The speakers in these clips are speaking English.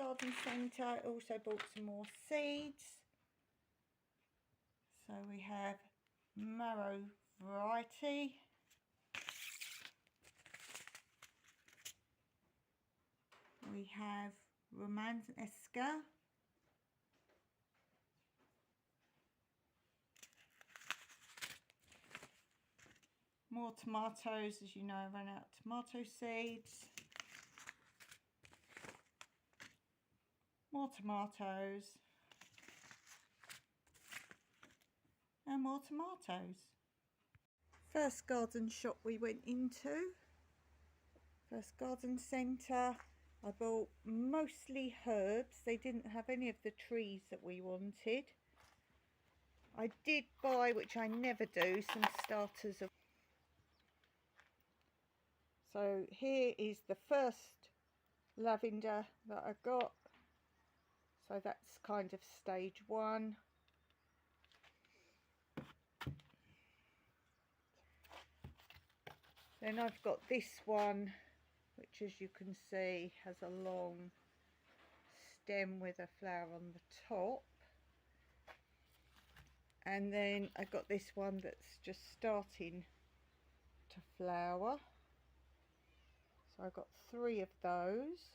garden centre. I also bought some more seeds. So we have marrow variety. We have Romanesca. More tomatoes, as you know, I ran out of tomato seeds. More tomatoes. And more tomatoes. First garden shop we went into. First garden centre. I bought mostly herbs. They didn't have any of the trees that we wanted. I did buy, which I never do, some starters of. So here is the first lavender that I got. So that's kind of stage 1. Then I've got this one, which as you can see has a long stem with a flower on the top. And then I got this one that's just starting to flower. So I got 3 of those.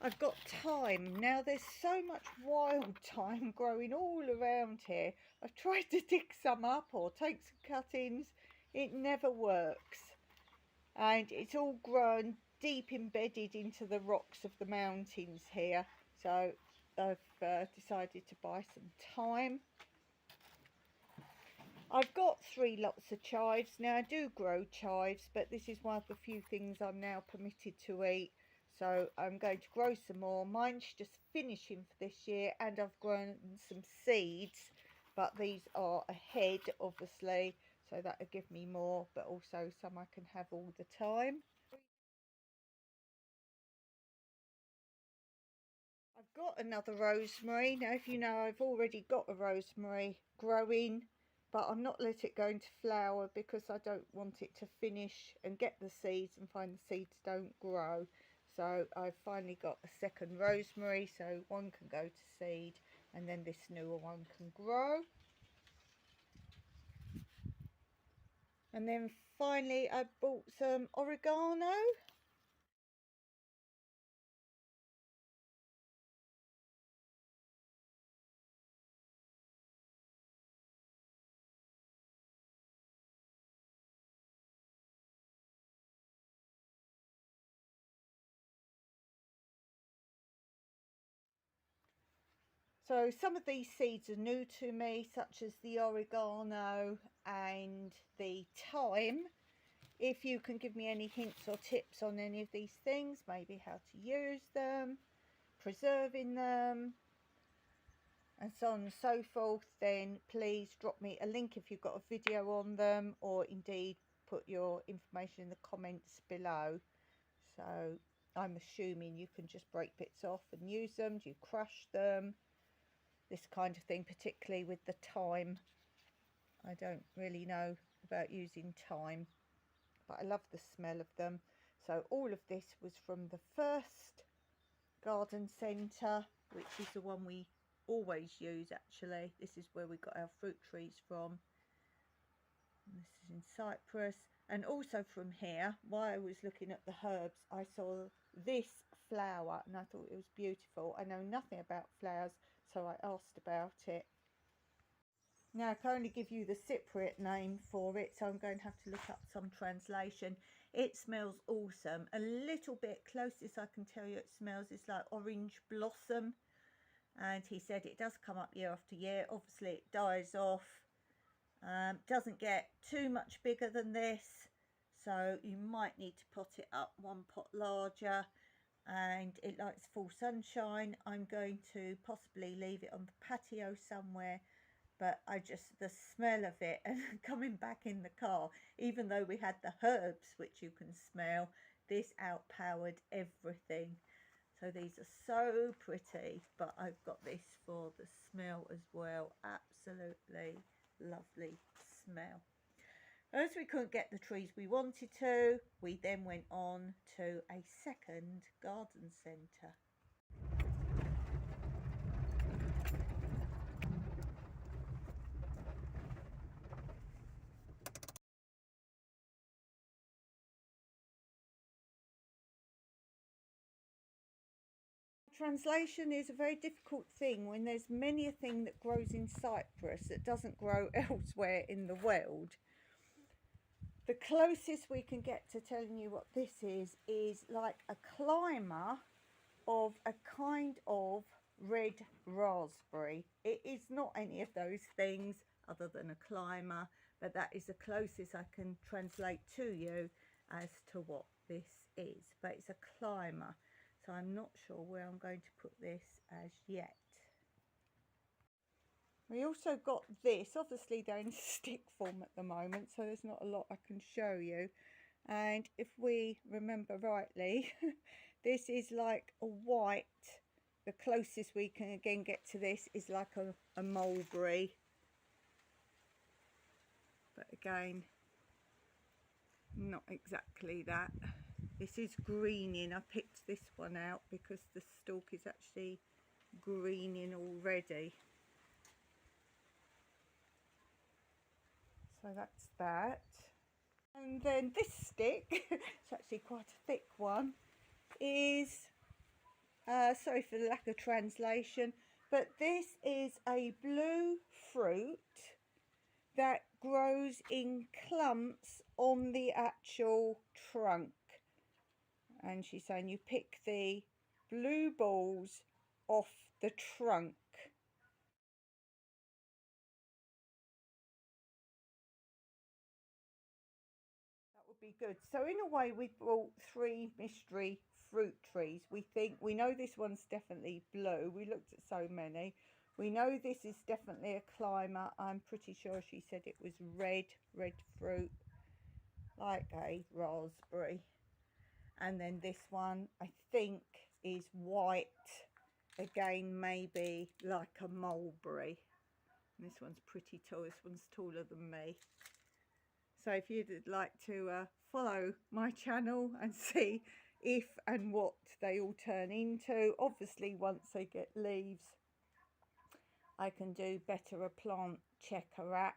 I've got thyme. Now there's so much wild thyme growing all around here. I've tried to dig some up or take some cuttings. It never works. And it's all grown deep embedded into the rocks of the mountains here. So I've decided to buy some thyme. I've got 3 lots of chives. Now I do grow chives, but this is one of the few things I'm now permitted to eat. So I'm going to grow some more. Mine's just finishing for this year, and I've grown some seeds, but these are ahead obviously, so that'll give me more, but also some I can have all the time. I've got another rosemary. Now if you know, I've already got a rosemary growing, but I'm not let it go into flower because I don't want it to finish and get the seeds and find the seeds don't grow. So I've finally got a second rosemary, so one can go to seed and then this newer one can grow. And then finally I bought some oregano. So some of these seeds are new to me, such as the oregano and the thyme. If you can give me any hints or tips on any of these things, maybe how to use them, preserving them, and so on and so forth, then please drop me a link if you've got a video on them, or indeed put your information in the comments below. So I'm assuming you can just break bits off and use them. Do you crush them? This kind of thing, particularly with the thyme. I don't really know about using thyme, but I love the smell of them. So all of this was from the first garden centre, which is the one we always use actually. This is where we got our fruit trees from. And this is in Cyprus. And also from here, while I was looking at the herbs, I saw this flower and I thought it was beautiful. I know nothing about flowers, so I asked about it. Now I can only give you the Cypriot name for it, so I'm going to have to look up some translation. It smells awesome. A little bit, closest I can tell you it smells is like orange blossom. And he said it does come up year after year. Obviously it dies off. Doesn't get too much bigger than this, so you might need to pot it up 1 pot larger. And it likes full sunshine. I'm going to possibly leave it on the patio somewhere, but the smell of it and coming back in the car, even though we had the herbs which you can smell, this outpowered everything. So these are so pretty, but I've got this for the smell as well. Absolutely lovely smell. As we couldn't get the trees we wanted to, we then went on to a second garden centre. Translation is a very difficult thing when there's many a thing that grows in Cyprus that doesn't grow elsewhere in the world. The closest we can get to telling you what this is like a climber of a kind of red raspberry. It is not any of those things other than a climber, but that is the closest I can translate to you as to what this is. But it's a climber, so I'm not sure where I'm going to put this as yet. We also got this. Obviously they're in stick form at the moment, so there's not a lot I can show you. And if we remember rightly, this is like a white. The closest we can again get to this is like a mulberry. But again, not exactly that. This is greening. I picked this one out because the stalk is actually greening already. So that's that. And then this stick, it's actually quite a thick one, is, sorry for the lack of translation, but this is a blue fruit that grows in clumps on the actual trunk. And she's saying you pick the blue balls off the trunk. Be good. So in a way we brought 3 mystery fruit trees. We know this one's definitely blue. We looked at so many. We know this is definitely a climber. I'm pretty sure she said it was red fruit, like a raspberry. And then this one I think is white, again maybe like a mulberry. And this one's pretty tall. This one's taller than me. So if you'd like to follow my channel and see if and what they all turn into, obviously once they get leaves I can do better a plant checker app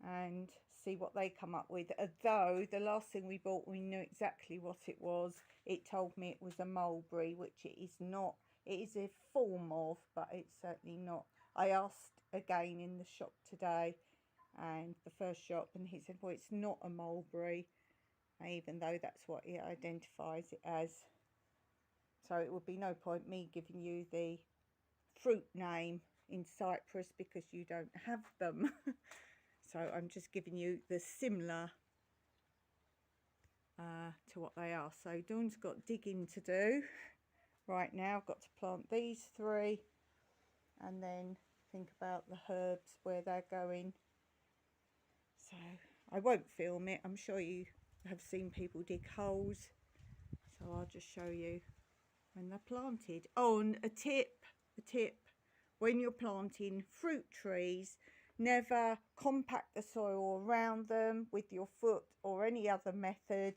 and see what they come up with. Although the last thing we bought, we knew exactly what it was. It told me it was a mulberry, which it is not. It is a form of, but it's certainly not. I asked again in the shop today, and the first shop, and he said, well, it's not a mulberry, even though that's what it identifies it as. So it would be no point me giving you the fruit name in Cyprus because you don't have them. So I'm just giving you the similar to what they are. So Dawn's got digging to do right now. I've got to plant these 3 and then think about the herbs, where they're going. So I won't film it. I'm sure you have seen people dig holes. So I'll just show you when they're planted. Oh, and a tip. When you're planting fruit trees, never compact the soil around them with your foot or any other method.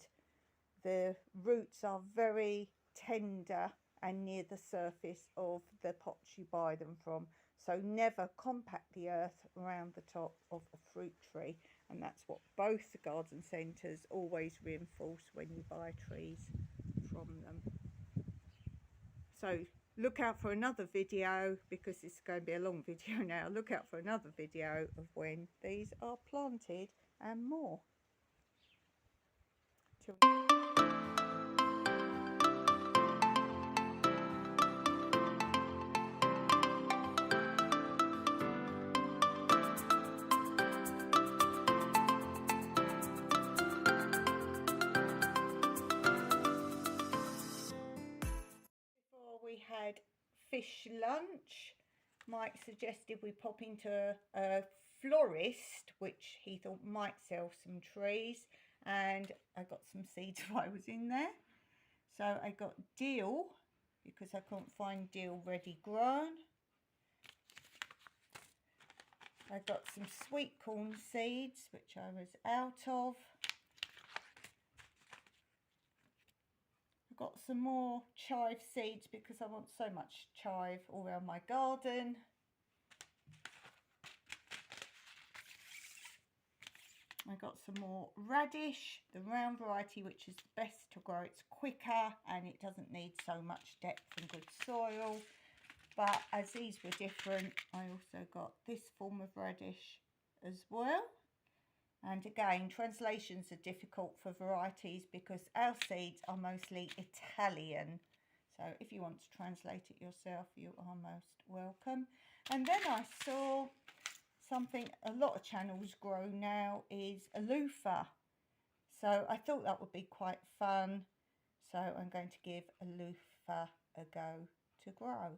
The roots are very tender and near the surface of the pots you buy them from. So never compact the earth around the top of a fruit tree. And that's what both the garden centres always reinforce when you buy trees from them. So look out for another video, because it's going to be a long video now. Look out for another video of when these are planted and more. We had fish lunch. Mike suggested we pop into a florist, which he thought might sell some trees, and I got some seeds while I was in there. So I got dill because I couldn't find dill ready grown. I got some sweet corn seeds, which I was out of. I've got some more chive seeds because I want so much chive all around my garden. I got some more radish, the round variety, which is the best to grow. It's quicker and it doesn't need so much depth and good soil. But as these were different, I also got this form of radish as well. And again, translations are difficult for varieties because our seeds are mostly Italian. So if you want to translate it yourself, you are most welcome. And then I saw something a lot of channels grow now is a loofah. So I thought that would be quite fun. So I'm going to give a loofah a go to grow.